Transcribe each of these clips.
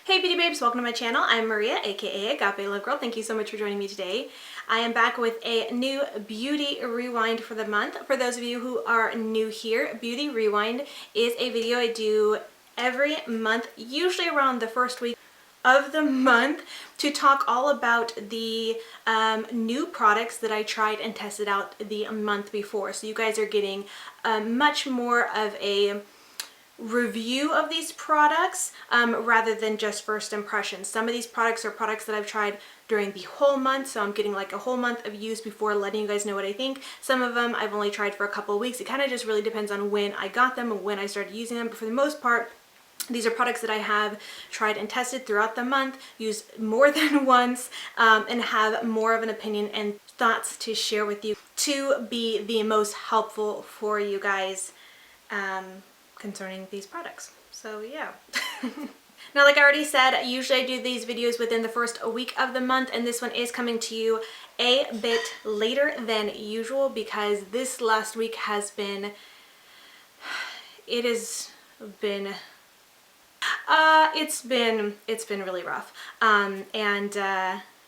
Hey beauty babes, welcome to my channel. I'm Maria, aka agapelovegirl. Thank you so much for joining me today. I am back with a new beauty rewind for the month. For those of you who are new here, beauty rewind is a video I do every month, usually around the first week of the month, to talk all about the new products that I tried and tested out the month before. So you guys are getting much more of a review of these products rather than just first impressions. Some of these products are products that I've tried during the whole month, so I'm getting like a whole month of use before letting you guys know what I think. Some of them I've only tried for a couple of weeks. It kind of just really depends on when I got them and when I started using them, but for the most part, these are products that I have tried and tested throughout the month, used more than once, and have more of an opinion and thoughts to share with you to be the most helpful for you guys concerning these products. So yeah. Now, like I already said, usually I do these videos within the first week of the month, and this one is coming to you a bit later than usual because this last week has been, it's been really rough.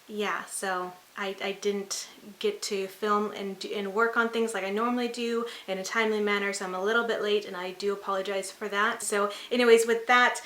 Yeah, so I didn't get to film and work on things like I normally do in a timely manner, so I'm a little bit late and I do apologize for that. So anyways, with that,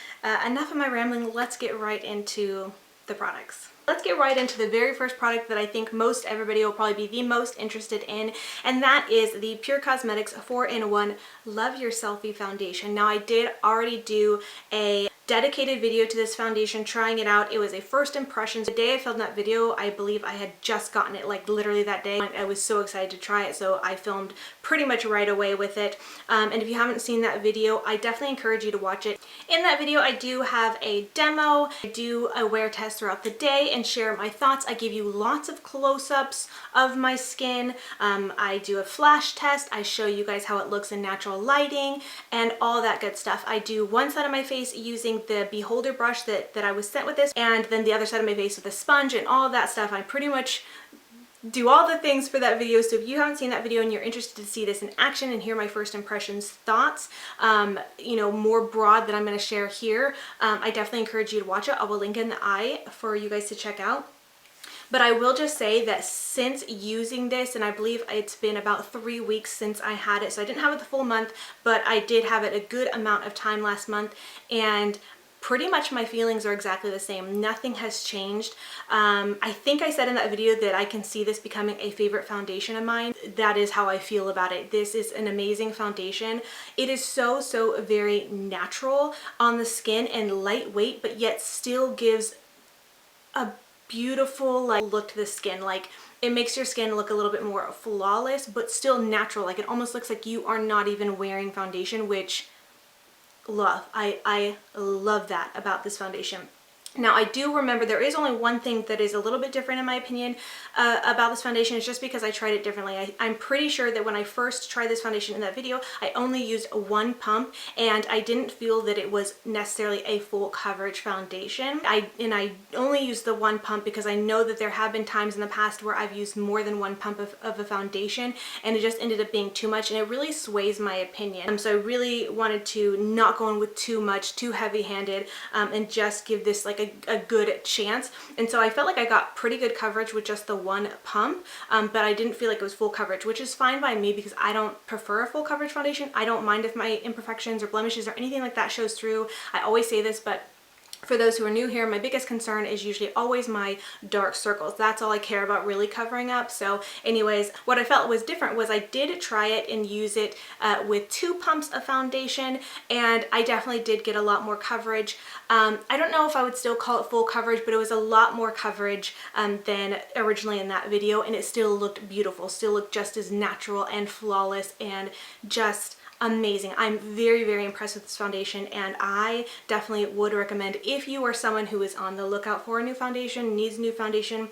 enough of my rambling, let's get right into the products. Let's get right into the very first product that I think most everybody will probably be the most interested in, and that is the Pur Cosmetics 4-in-1 Love Your Selfie Foundation. Now, I did already do a dedicated video to this foundation trying it out. It was a first impressions. The day I filmed that video, I believe I had just gotten it, like literally that day. I was so excited to try it, so I filmed pretty much right away with it. And if you haven't seen that video, I definitely encourage you to watch it. In that video, I do have a demo. I do a wear test throughout the day and share my thoughts. I give you lots of close-ups of my skin. I do a flash test. I show you guys how it looks in natural lighting and all that good stuff. I do one side of my face using the beholder brush that I was sent with this, and then the other side of my face with a sponge and all of that stuff. I pretty much do all the things for that video. So if you haven't seen that video and you're interested to see this in action and hear my first impressions thoughts, you know, more broad than I'm going to share here, I definitely encourage you to watch it. I will link in the eye for you guys to check out. But I will just say that since using this, and I believe it's been about 3 weeks since I had it, so I didn't have it the full month, but I did have it a good amount of time last month, and pretty much my feelings are exactly the same. Nothing has changed. I think I said in that video that I can see this becoming a favorite foundation of mine. That is how I feel about it. This is an amazing foundation. It is so very natural on the skin and lightweight, but yet still gives a beautiful like look to the skin. Like, it makes your skin look a little bit more flawless but still natural. Like, it almost looks like you are not even wearing foundation, which love. I love that about this foundation. Now, I do remember there is only one thing that is a little bit different in my opinion about this foundation. It's just because I tried it differently. I'm pretty sure that when I first tried this foundation in that video, I only used one pump, and I didn't feel that it was necessarily a full coverage foundation. I only used the one pump because I know that there have been times in the past where I've used more than one pump of a foundation, and it just ended up being too much, and it really sways my opinion. So I really wanted to not go in with too much, too heavy-handed, and just give this like a good chance. And so I felt like I got pretty good coverage with just the one pump, but I didn't feel like it was full coverage, which is fine by me because I don't prefer a full coverage foundation. I don't mind if my imperfections or blemishes or anything like that shows through. I always say this, but for those who are new here, my biggest concern is usually always my dark circles. That's all I care about really covering up. So anyways, what I felt was different was I did try it and use it with 2 pumps of foundation, and I definitely did get a lot more coverage. I don't know if I would still call it full coverage, but it was a lot more coverage than originally in that video, and it still looked beautiful, still looked just as natural and flawless and just amazing. I'm very impressed with this foundation, and I definitely would recommend if you are someone who is on the lookout for a new foundation, needs a new foundation,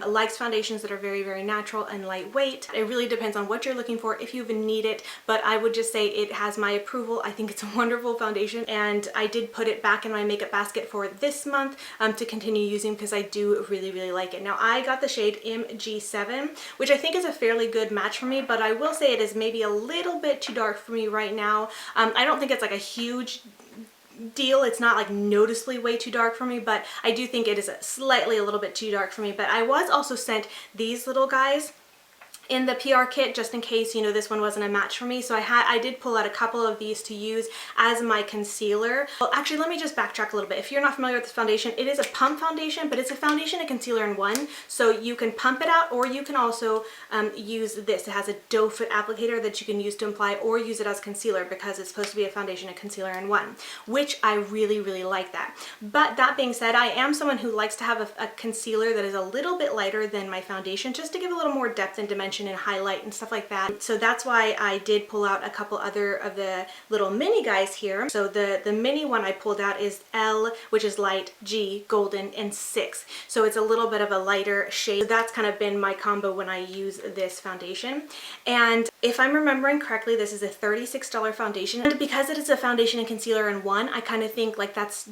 likes foundations that are very natural and lightweight. It really depends on what you're looking for if you even need it, but I would just say it has my approval. I think it's a wonderful foundation, and I did put it back in my makeup basket for this month to continue using because I do really like it. Now, I got the shade MG7, which I think is a fairly good match for me, but I will say it is maybe a little bit too dark for me right now. I don't think it's like a huge deal. It's not like noticeably way too dark for me, but I do think it is slightly a little bit too dark for me. But I was also sent these little guys in the PR kit just in case, you know, this one wasn't a match for me. So I did pull out a couple of these to use as my concealer. Well, actually, let me just backtrack a little bit. If you're not familiar with this foundation, it is a pump foundation, but it's a foundation and concealer in one. So you can pump it out, or you can also use this. It has a doe foot applicator that you can use to apply, or use it as concealer, because it's supposed to be a foundation and concealer in one, which I really, really like that. But that being said, I am someone who likes to have a concealer that is a little bit lighter than my foundation, just to give a little more depth and dimension and highlight and stuff like that. So that's why I did pull out a couple other of the little mini guys here. So the mini one I pulled out is L, which is light, G, golden, and 6. So it's a little bit of a lighter shade. So that's kind of been my combo when I use this foundation. And if I'm remembering correctly, this is a $36 foundation. And because it is a foundation and concealer in one, I kind of think like that's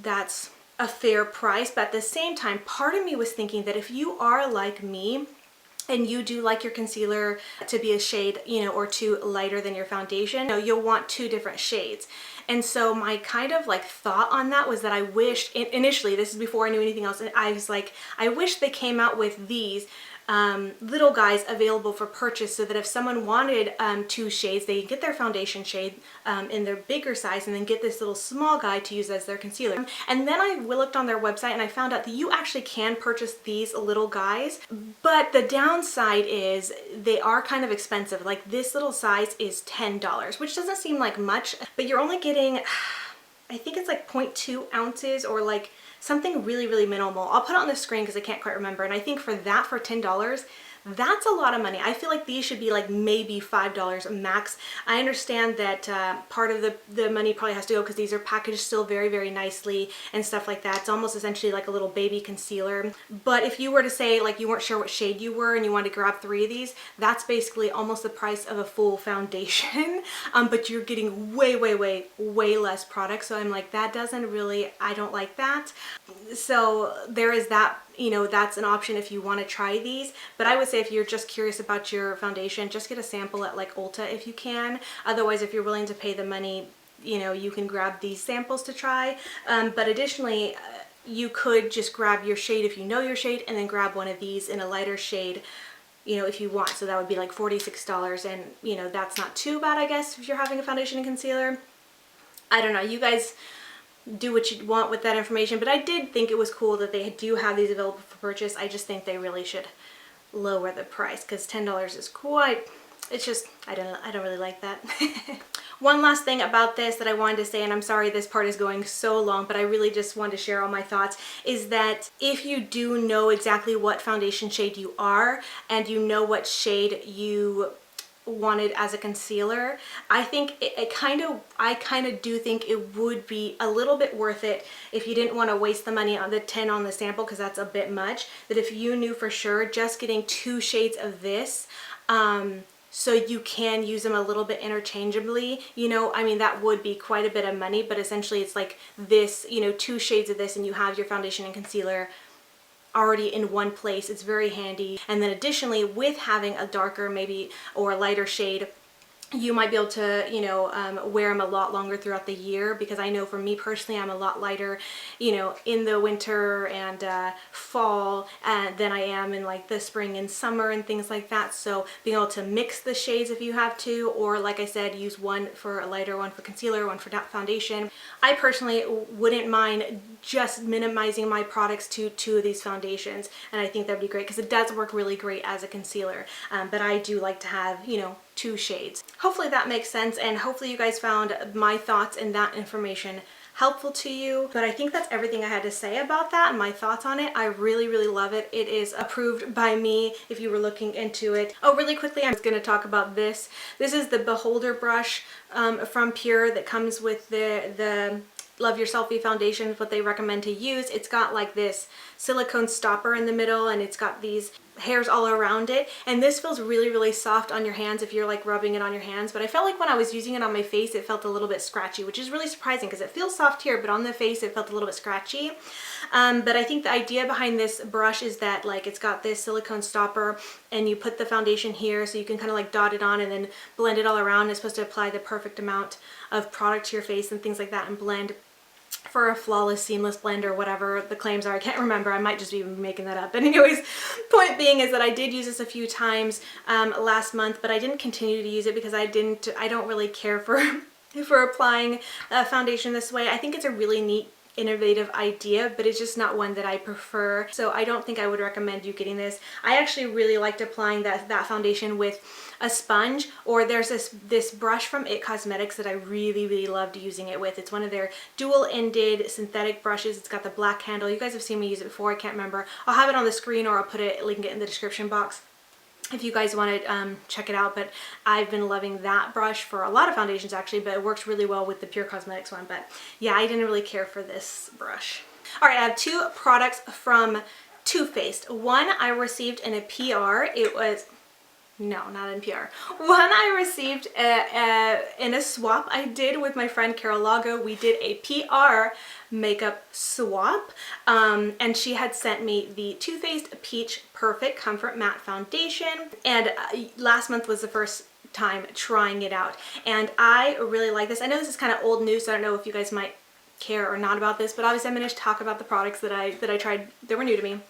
a fair price. But at the same time, part of me was thinking that if you are like me, and you do like your concealer to be a shade, you know, or two lighter than your foundation, you know, you'll want two different shades. And so my kind of like thought on that was that I wished, initially, this is before I knew anything else, and I was like, I wish they came out with these little guys available for purchase, so that if someone wanted two shades, they could get their foundation shade in their bigger size, and then get this little small guy to use as their concealer. And then I looked on their website and I found out that you actually can purchase these little guys, but the downside is they are kind of expensive. Like this little size is $10, which doesn't seem like much, but you're only getting, I think it's like 0.2 ounces or like something really, really minimal. I'll put it on the screen because I can't quite remember. And I think for that, for $10, that's a lot of money. I feel like these should be like maybe $5 max. I understand that part of the money probably has to go because these are packaged still very, very nicely and stuff like that. It's almost essentially like a little baby concealer. But if you were to say like you weren't sure what shade you were and you wanted to grab 3 of these, that's basically almost the price of a full foundation. But you're getting way, way, way, way less product. So I'm like, that doesn't really, I don't like that. So there is that. You know, that's an option if you want to try these. But I would say if you're just curious about your foundation, just get a sample at like Ulta if you can. Otherwise, if you're willing to pay the money, you know, you can grab these samples to try. But additionally, you could just grab your shade if you know your shade, and then grab one of these in a lighter shade, you know, if you want. So that would be like $46, and you know, that's not too bad, I guess, if you're having a foundation and concealer. I don't know, you guys do what you want with that information, but I did think it was cool that they do have these available for purchase. I just think they really should lower the price, because $10 is cool. It's just, I don't really like that. One last thing about this that I wanted to say, and I'm sorry this part is going so long, but I really just wanted to share all my thoughts, is that if you do know exactly what foundation shade you are, and you know what shade you wanted as a concealer, I think I kind of do think it would be a little bit worth it if you didn't want to waste the money on the 10 on the sample, because that's a bit much, that if you knew for sure just getting 2 shades of this, so you can use them a little bit interchangeably, you know, I mean, that would be quite a bit of money, but essentially it's like this, you know, 2 shades of this and you have your foundation and concealer already in one place. It's very handy. And then additionally, with having a darker maybe or a lighter shade, you might be able to, you know, wear them a lot longer throughout the year, because I know for me personally, I'm a lot lighter, you know, in the winter and fall than I am in like the spring and summer and things like that. So being able to mix the shades if you have to, or like I said, use one for a lighter, one for concealer, one for foundation. I personally wouldn't mind just minimizing my products to 2 of these foundations, and I think that'd be great because it does work really great as a concealer. But I do like to have, you know, 2 shades. Hopefully that makes sense, and hopefully you guys found my thoughts and that information helpful to you. But I think that's everything I had to say about that and my thoughts on it. I really, really love it. It is approved by me if you were looking into it. Oh, really quickly, I'm going to talk about this. This is the Beholder brush from Pur that comes with the Love Your Selfie foundation, is what they recommend to use. It's got like this silicone stopper in the middle, and it's got these hairs all around it, and this feels really, really soft on your hands if you're like rubbing it on your hands. But I felt like when I was using it on my face, it felt a little bit scratchy, which is really surprising because it feels soft here, but on the face it felt a little bit scratchy. But I think the idea behind this brush is that like it's got this silicone stopper, and you put the foundation here so you can kind of like dot it on and then blend it all around. It's supposed to apply the perfect amount of product to your face and things like that and blend. for a flawless seamless blend or whatever the claims are. I can't remember, I might just be making that up, but anyways, point being is that I did use this a few times last month, but I didn't continue to use it because I don't really care for for applying foundation this way. I think it's a really neat, innovative idea, but it's just not one that I prefer, so I don't think I would recommend you getting this. I actually really liked applying that foundation with a sponge, or there's this brush from It Cosmetics that I really loved using it with. It's one of their dual ended synthetic brushes. It's got the black handle. You guys have seen me use it before, I can't remember. I'll have it on the screen, or I'll put it, link it in the description box if you guys want to check it out. But I've been loving that brush for a lot of foundations actually, but it works really well with the Pur Cosmetics one. But yeah, I didn't really care for this brush. All right, I have two products from Too Faced. One I received in a PR. It was, no, not in PR. One I received in a swap I did with my friend Carol Lago. We did a PR makeup swap, and she had sent me the Too Faced Peach Perfect Comfort Matte Foundation, and last month was the first time trying it out, and I really like this. I know this is kind of old news, so I don't know if you guys might care or not about this, but obviously I'm going to talk about the products that I tried that were new to me.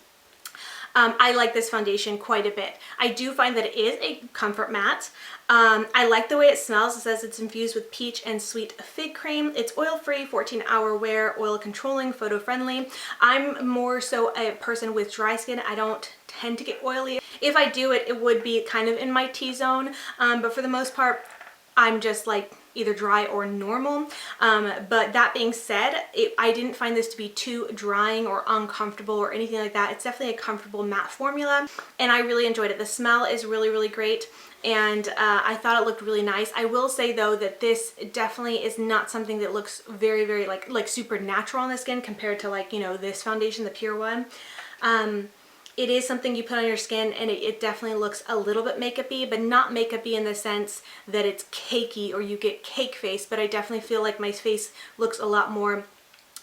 I like this foundation quite a bit. I do find that it is a comfort matte. I like the way it smells. It says it's infused with peach and sweet fig cream. It's oil-free, 14-hour wear, oil controlling, photo-friendly. I'm more so a person with dry skin. I don't tend to get oily. If I do it, it would be kind of in my T-zone, but for the most part, I'm just like either dry or normal. But that being said, I didn't find this to be too drying or uncomfortable or anything like that. It's definitely a comfortable matte formula, and I really enjoyed it. The smell is really great, and I thought it looked really nice. I will say though that this definitely is not something that looks very like super natural on the skin compared to, like, you know, this foundation, the Pure one. It is something you put on your skin, and it definitely looks a little bit makeup-y, but not makeup-y in the sense that it's cakey or you get cake face, but I definitely feel like my face looks a lot more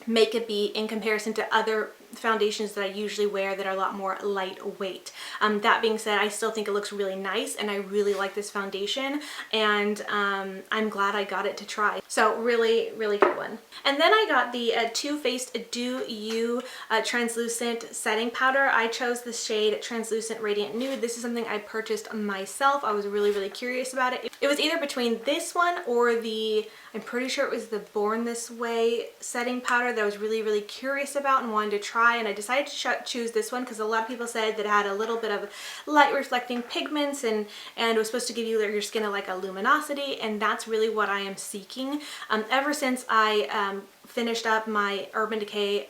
makeup-y in comparison to other foundations that I usually wear that are a lot more lightweight. That being said, I still think it looks really nice, and I really like this foundation, and I'm glad I got it to try. So really good one. And then I got the Too Faced Do You translucent setting powder. I chose the shade Translucent Radiant Nude. This is something I purchased myself. I was really curious about it. It was either between this one or the, I'm pretty sure it was the Born This Way setting powder that I was really curious about and wanted to try, and I decided to choose this one because a lot of people said that it had a little bit of light reflecting pigments, and it was supposed to give you your skin like a luminosity, and that's really what I am seeking. Ever since I finished up my Urban Decay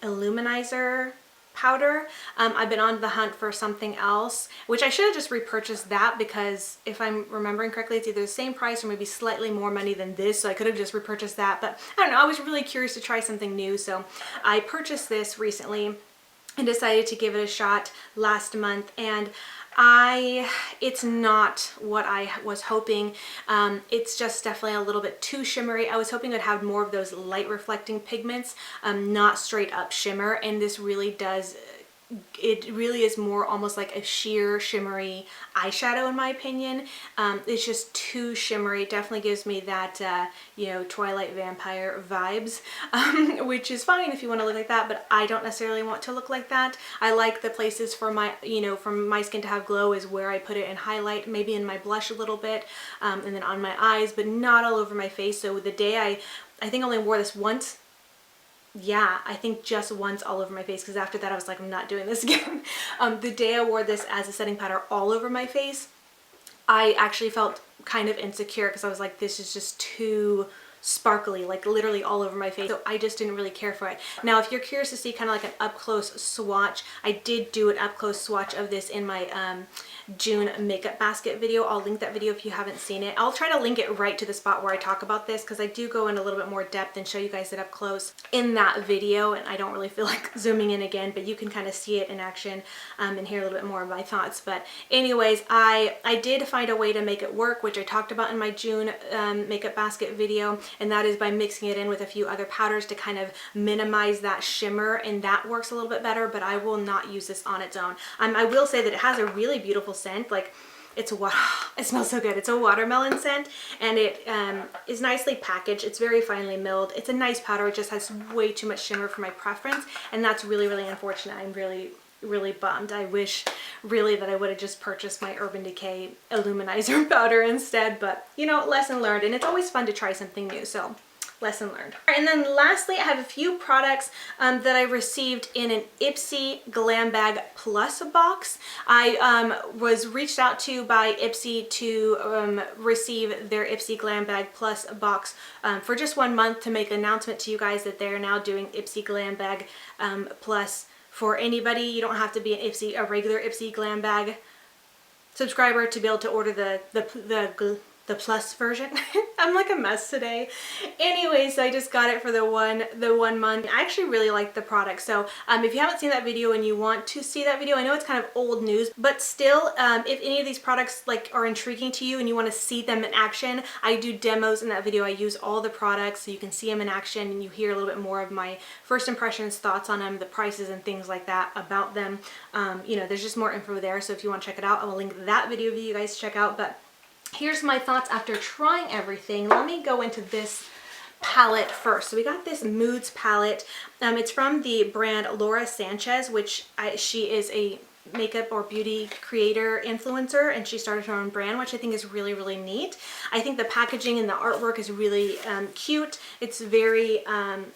Illuminizer powder, I've been on the hunt for something else, which I should have just repurchased that, because if I'm remembering correctly, it's either the same price or maybe slightly more money than this, so I could have just repurchased that. But I don't know, I was really curious to try something new, so I purchased this recently and decided to give it a shot last month, and it's not what I was hoping. It's just definitely a little bit too shimmery. I was hoping it would have more of those light reflecting pigments, not straight up shimmer, and this really does. It really is more almost like a sheer shimmery eyeshadow in my opinion. It's just too shimmery. It definitely gives me that you know, Twilight vampire vibes, which is fine if you want to look like that, but I don't necessarily want to look like that. I like the places for my, you know, for my skin to have glow is where I put it in highlight, maybe in my blush a little bit, and then on my eyes, but not all over my face. So the day I think I only wore this once. Yeah, I think just once all over my face, because after that I was like, I'm not doing this again. The day I wore this as a setting powder all over my face, I actually felt kind of insecure because I was like, this is just too sparkly, like literally all over my face. So I just didn't really care for it. Now, if you're curious to see kind of like an up-close swatch, I did do an up-close swatch of this in my June makeup basket video. I'll link that video if you haven't seen it. I'll try to link it right to the spot where I talk about this, because I do go in a little bit more depth and show you guys it up close in that video, and I don't really feel like zooming in again, but you can kind of see it in action and hear a little bit more of my thoughts. But anyways, I did find a way to make it work, which I talked about in my June makeup basket video, and that is by mixing it in with a few other powders to kind of minimize that shimmer, and that works a little bit better, but I will not use this on its own. I will say that it has a really beautiful scent. Like, It smells so good. It's a watermelon scent, and it is nicely packaged. It's very finely milled. It's a nice powder. It just has way too much shimmer for my preference, and that's really, really unfortunate. I'm really bummed. I wish really that I would have just purchased my Urban Decay Illuminizer powder instead, but you know, lesson learned, and it's always fun to try something new, so lesson learned. And then lastly, I have a few products that I received in an Ipsy Glam Bag Plus box. I was reached out to by Ipsy to receive their Ipsy Glam Bag Plus box for just 1 month, to make an announcement to you guys that they're now doing Ipsy Glam Bag Plus for anybody. You don't have to be a regular Ipsy Glam Bag subscriber to be able to order the plus version. I'm like a mess today. Anyway, so I just got it for the one month. I actually really like the product. So if you haven't seen that video and you want to see that video, I know it's kind of old news, but still, if any of these products like are intriguing to you and you want to see them in action, I do demos in that video. I use all the products so you can see them in action and you hear a little bit more of my first impressions, thoughts on them, the prices and things like that about them. You know, there's just more info there. So if you want to check it out, I will link that video for you guys to check out. But here's my thoughts after trying everything. Let me go into this palette first. So we got this Moods palette. It's from the brand Laura Sanchez, which she is a makeup or beauty creator influencer, and she started her own brand, which I think is really, really neat. I think the packaging and the artwork is really cute. It's very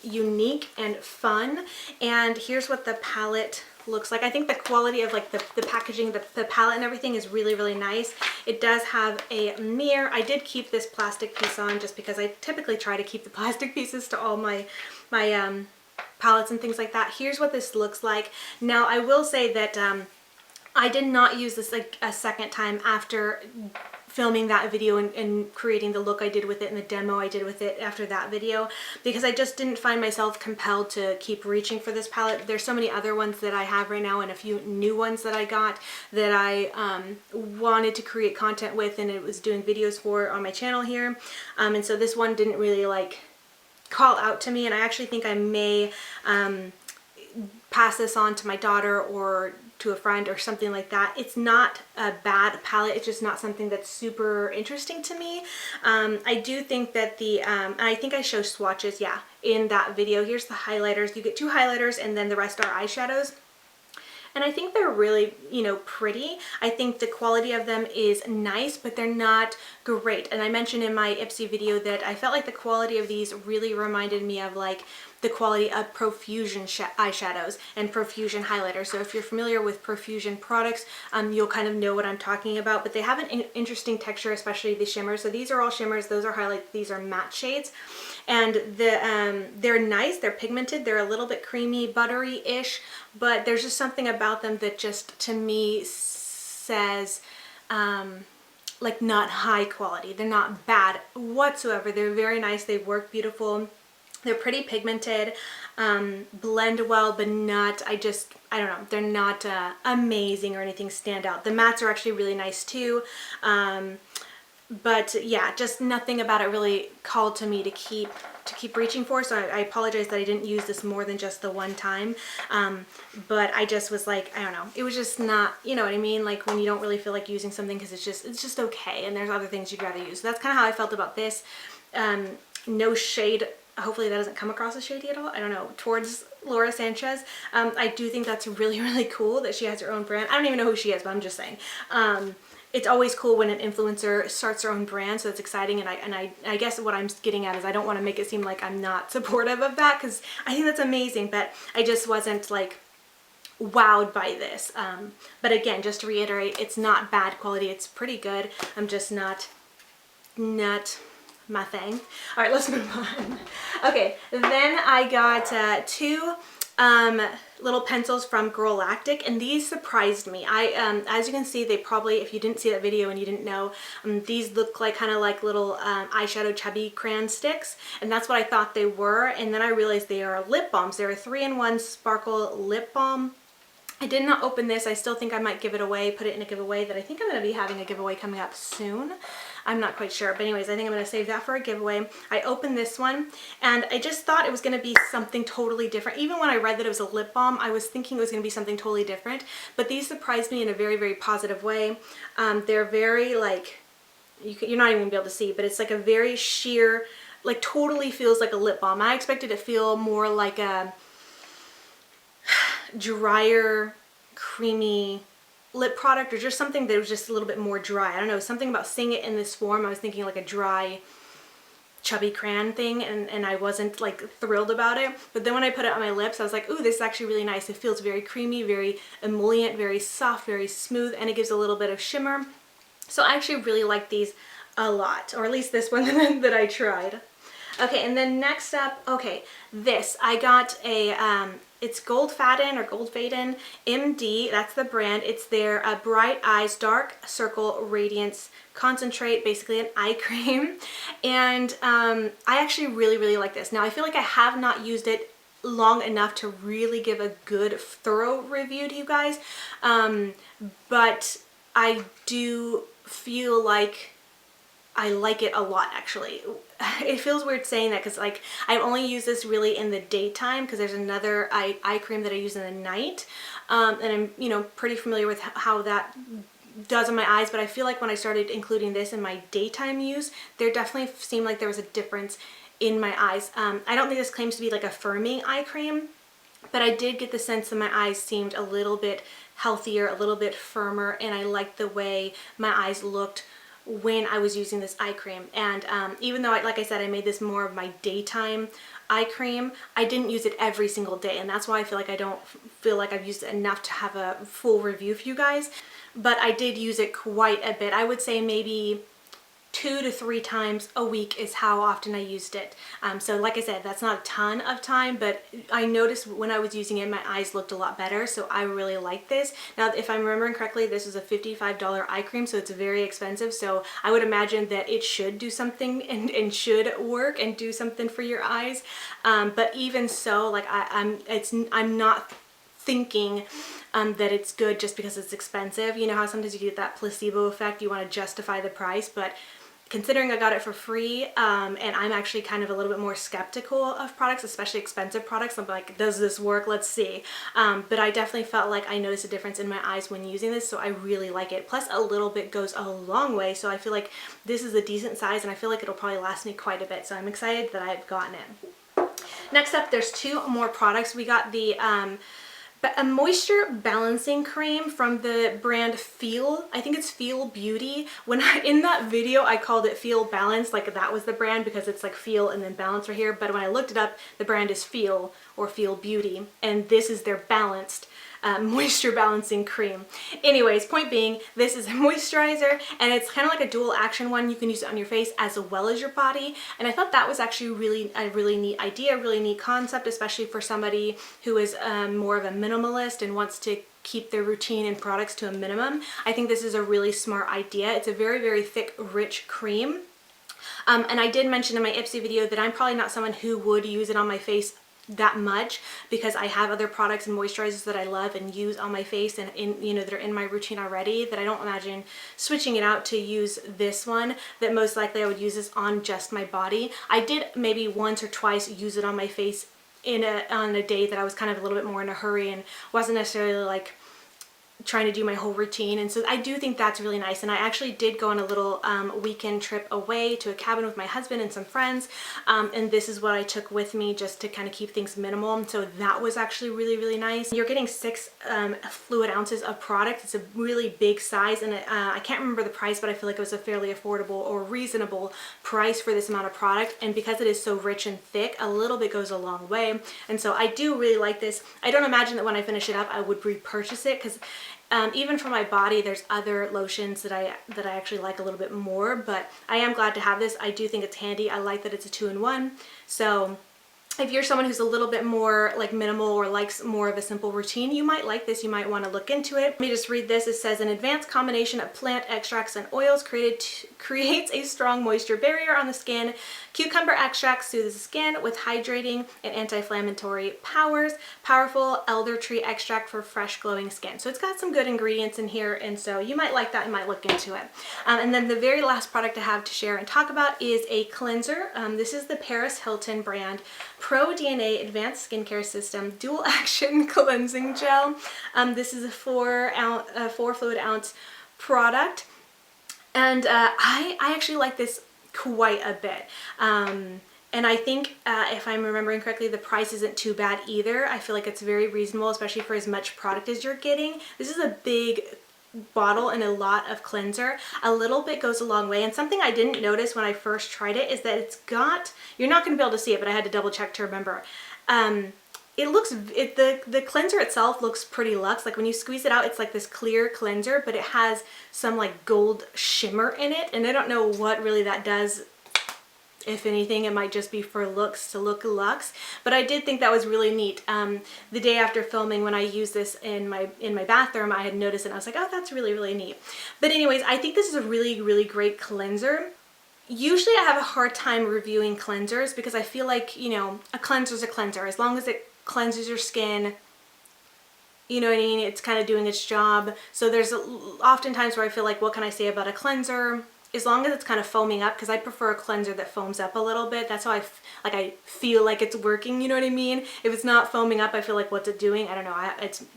unique and fun. And here's what the palette looks like. I think the quality of like the packaging, the palette and everything is really, really nice. It does have a mirror. I did keep this plastic piece on just because I typically try to keep the plastic pieces to all my palettes and things like that. Here's what this looks like. Now I will say that I did not use this like a second time after filming that video and creating the look I did with it and the demo I did with it after that video, because I just didn't find myself compelled to keep reaching for this palette. There's so many other ones that I have right now and a few new ones that I got that I wanted to create content with, and it was doing videos for on my channel here. And so this one didn't really like call out to me, and I actually think I may pass this on to my daughter or to a friend or something like that. It's not a bad palette, it's just not something that's super interesting to me. I do think that I think I show swatches, yeah, in that video. Here's the highlighters. You get 2 highlighters and then the rest are eyeshadows. And I think they're really, you know, pretty. I think the quality of them is nice, but they're not great. And I mentioned in my Ipsy video that I felt like the quality of these really reminded me of like the quality of Profusion eyeshadows and Profusion highlighters. So if you're familiar with Profusion products, you'll kind of know what I'm talking about. But they have an interesting texture, especially the shimmers. So these are all shimmers, those are highlights, these are matte shades. And they're nice, they're pigmented, they're a little bit creamy, buttery-ish, but there's just something about them that just, to me, says, like, not high quality. They're not bad whatsoever. They're very nice, they work beautiful. They're pretty pigmented, blend well, but not, I don't know, they're not amazing or anything stand out. The mattes are actually really nice too. But yeah, just nothing about it really called to me to keep reaching for. So I apologize that I didn't use this more than just the one time. But I just was like, I don't know, it was just not, you know what I mean? Like when you don't really feel like using something because it's just okay, and there's other things you'd rather use. So that's kind of how I felt about this. No shade. Hopefully that doesn't come across as shady at all. I don't know, towards Laura Sanchez. I do think that's really, really cool that she has her own brand. I don't even know who she is, but I'm just saying. It's always cool when an influencer starts their own brand, so it's exciting. And I guess what I'm getting at is I don't want to make it seem like I'm not supportive of that, because I think that's amazing, but I just wasn't like wowed by this. But again, just to reiterate, it's not bad quality, it's pretty good. I'm just not my thing. All right, let's move on. Okay, then I got 2 little pencils from Galactic, and these surprised me. As you can see, they probably, if you didn't see that video and you didn't know, these look like kind of like little eyeshadow chubby crayon sticks, and that's what I thought they were. And then I realized they are lip balms. They're a 3-in-1 sparkle lip balm. I did not open this. I still think I might give it away, put it in a giveaway that I think I'm going to be having a giveaway coming up soon. I'm not quite sure, but anyways, I think I'm going to save that for a giveaway. I opened this one and I just thought it was going to be something totally different. Even when I read that it was a lip balm, I was thinking it was going to be something totally different, but these surprised me in a very, very positive way. They're very like, you're not even going to be able to see, but it's like a very sheer, like totally feels like a lip balm. I expected it to feel more like a drier, creamy lip product, or just something that was just a little bit more dry. I don't know, something about seeing it in this form, I was thinking like a dry, chubby crayon thing, and I wasn't like thrilled about it. But then when I put it on my lips, I was like, ooh, this is actually really nice. It feels very creamy, very emollient, very soft, very smooth, and it gives a little bit of shimmer. So I actually really like these a lot, or at least this one that I tried. Okay, and then next up, okay, this, I got a, it's GoldFaden or GoldFaden MD, that's the brand. It's their Bright Eyes Dark Circle Radiance Concentrate, basically an eye cream. And I actually really, really like this. Now, I feel like I have not used it long enough to really give a good, thorough review to you guys. But I do feel like I like it a lot, actually. It feels weird saying that because like I only use this really in the daytime, because there's another eye cream that I use in the night, and I'm, you know, pretty familiar with how that does on my eyes. But I feel like when I started including this in my daytime use, there definitely seemed like there was a difference in my eyes. I don't think this claims to be like a firming eye cream, but I did get the sense that my eyes seemed a little bit healthier, a little bit firmer, and I liked the way my eyes looked when I was using this eye cream. And even though, like I said, I made this more of my daytime eye cream, I didn't use it every single day, and that's why I feel like I don't feel like I've used it enough to have a full review for you guys. But I did use it quite a bit. I would say maybe 2 to 3 times a week is how often I used it. So like I said, that's not a ton of time, but I noticed when I was using it, my eyes looked a lot better, so I really like this. Now, if I'm remembering correctly, this is a $55 eye cream, so it's very expensive, so I would imagine that it should do something and should work and do something for your eyes. But even so, like I'm not thinking that it's good just because it's expensive. You know how sometimes you get that placebo effect, you want to justify the price, but considering I got it for free, and I'm actually kind of a little bit more skeptical of products, especially expensive products. I'm like, does this work? Let's see. But I definitely felt like I noticed a difference in my eyes when using this, so I really like it. Plus, a little bit goes a long way, so I feel like this is a decent size, and I feel like it'll probably last me quite a bit, so I'm excited that I've gotten it. Next up, there's 2 more products. We got the a moisture balancing cream from the brand Feel. I think it's Feel Beauty. When in that video I called it Feel Balance, like that was the brand, because it's like Feel and then Balance right here. But when I looked it up, the brand is Feel or Feel Beauty, and this is their balanced moisture balancing cream. Anyways, point being, this is a moisturizer, and it's kind of like a dual action one. You can use it on your face as well as your body, and I thought that was actually a really neat idea, really neat concept, especially for somebody who is more of a minimalist and wants to keep their routine and products to a minimum. I think this is a really smart idea. It's a very, very thick, rich cream. And I did mention in my ipsy video that I'm probably not someone who would use it on my face that much, because I have other products and moisturizers that I love and use on my face, and you know, that are in my routine already, that I don't imagine switching it out to use this one, that most likely I would use this on just my body. I did maybe once or twice use it on my face on a day that I was kind of a little bit more in a hurry and wasn't necessarily like trying to do my whole routine, and so I do think that's really nice. And I actually did go on a little weekend trip away to a cabin with my husband and some friends, and this is what I took with me just to kind of keep things minimal, and so that was actually really, really nice. You're getting 6 fluid ounces of product. It's a really big size, and I can't remember the price, but I feel like it was a fairly affordable or reasonable price for this amount of product, and because it is so rich and thick, a little bit goes a long way, and so I do really like this. I don't imagine that when I finish it up I would repurchase it, because even for my body, there's other lotions that I actually like a little bit more, but I am glad to have this. I do think it's handy. I like that it's a 2-in-1. So if you're someone who's a little bit more like minimal or likes more of a simple routine, you might like this. You might want to look into it. Let me just read this. It says an advanced combination of plant extracts and oils creates a strong moisture barrier on the skin. Cucumber extract soothes the skin with hydrating and anti-inflammatory powers. Powerful elder tree extract for fresh glowing skin. So it's got some good ingredients in here, and so you might like that. You might look into it. And then the very last product I have to share and talk about is a cleanser. This is the Paris Hilton brand Pro DNA Advanced Skincare System Dual Action Cleansing Gel. This is a 4 fluid ounce product, and I actually like this quite a bit. And I think if I'm remembering correctly, the price isn't too bad either. I feel like it's very reasonable, especially for as much product as you're getting. This is a big bottle and a lot of cleanser. A little bit goes a long way, and something I didn't notice when I first tried it is that it's got, you're not going to be able to see it, but I had to double check to remember. The cleanser itself looks pretty luxe. Like when you squeeze it out, it's like this clear cleanser, but it has some like gold shimmer in it, and I don't know what really that does. If anything, it might just be for looks, to look luxe, but I did think that was really neat. The day after filming, when I used this in my bathroom, I had noticed it and I was like, oh, that's really, really neat. But anyways, I think this is a really, really great cleanser. Usually I have a hard time reviewing cleansers because I feel like, you know, a cleanser is a cleanser. As long as it cleanses your skin, you know what I mean, it's kind of doing its job. So there's often times where I feel like, what can I say about a cleanser? As long as it's kind of foaming up, because I prefer a cleanser that foams up a little bit. That's how I feel like it's working, you know what I mean? If it's not foaming up, I feel like, what's it doing? I don't know.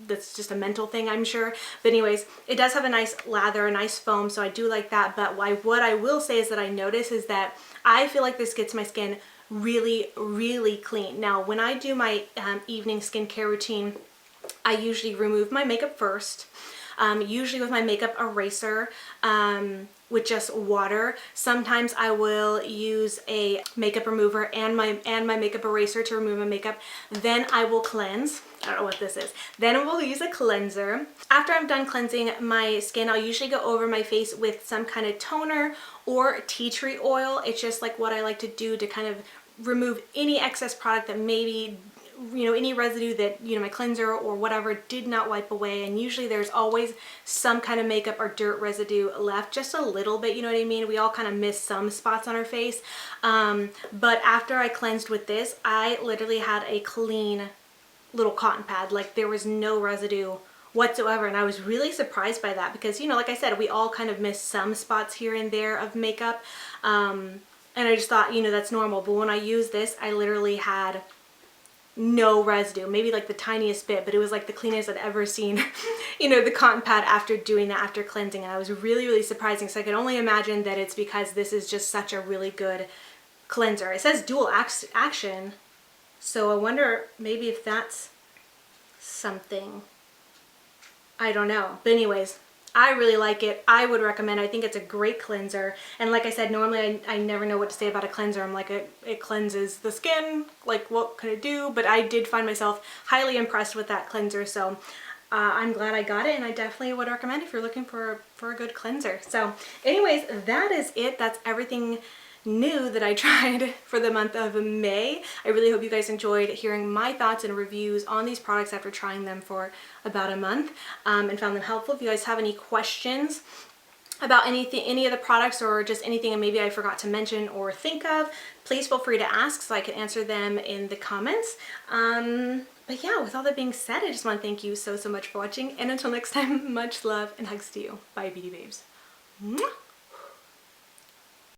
That's just a mental thing, I'm sure. But anyways, it does have a nice lather, a nice foam, so I do like that. But what I will say is that I notice is that I feel like this gets my skin really, really clean. Now, when I do my evening skincare routine, I usually remove my makeup first, usually with my makeup eraser, with just water. Sometimes I will use a makeup remover and my makeup eraser to remove my makeup. Then I will cleanse. I don't know what this is. Then I will use a cleanser. After I'm done cleansing my skin, I'll usually go over my face with some kind of toner or tea tree oil. It's just like what I like to do to kind of remove any excess product that maybe, you know, any residue that, you know, my cleanser or whatever did not wipe away. And usually there's always some kind of makeup or dirt residue left, just a little bit, you know what I mean? We all kind of miss some spots on our face. But after I cleansed with this, I literally had a clean little cotton pad. Like there was no residue whatsoever, and I was really surprised by that because, you know, like I said, we all kind of miss some spots here and there of makeup. And I just thought, you know, that's normal. But when I used this, I literally had no residue, maybe like the tiniest bit, but it was like the cleanest I'd ever seen, you know, the cotton pad after doing that, after cleansing. And I was really, really surprising. So I could only imagine that it's because this is just such a really good cleanser. It says dual action, so I wonder maybe if that's something. I don't know. But anyways, I really like it. I would recommend it. I think it's a great cleanser. And like I said, normally I never know what to say about a cleanser. I'm like, it cleanses the skin. Like, what could it do? But I did find myself highly impressed with that cleanser. So I'm glad I got it, and I definitely would recommend it if you're looking for a good cleanser. So anyways, that is it. That's everything new that I tried for the month of May. I really hope you guys enjoyed hearing my thoughts and reviews on these products after trying them for about a month, and found them helpful. If you guys have any questions about any of the products, or just anything and maybe I forgot to mention or think of, please feel free to ask so I can answer them in the comments. But yeah, with all that being said, I just want to thank you so much for watching, and until next time, much love and hugs to you. Bye, beauty babes. Mwah!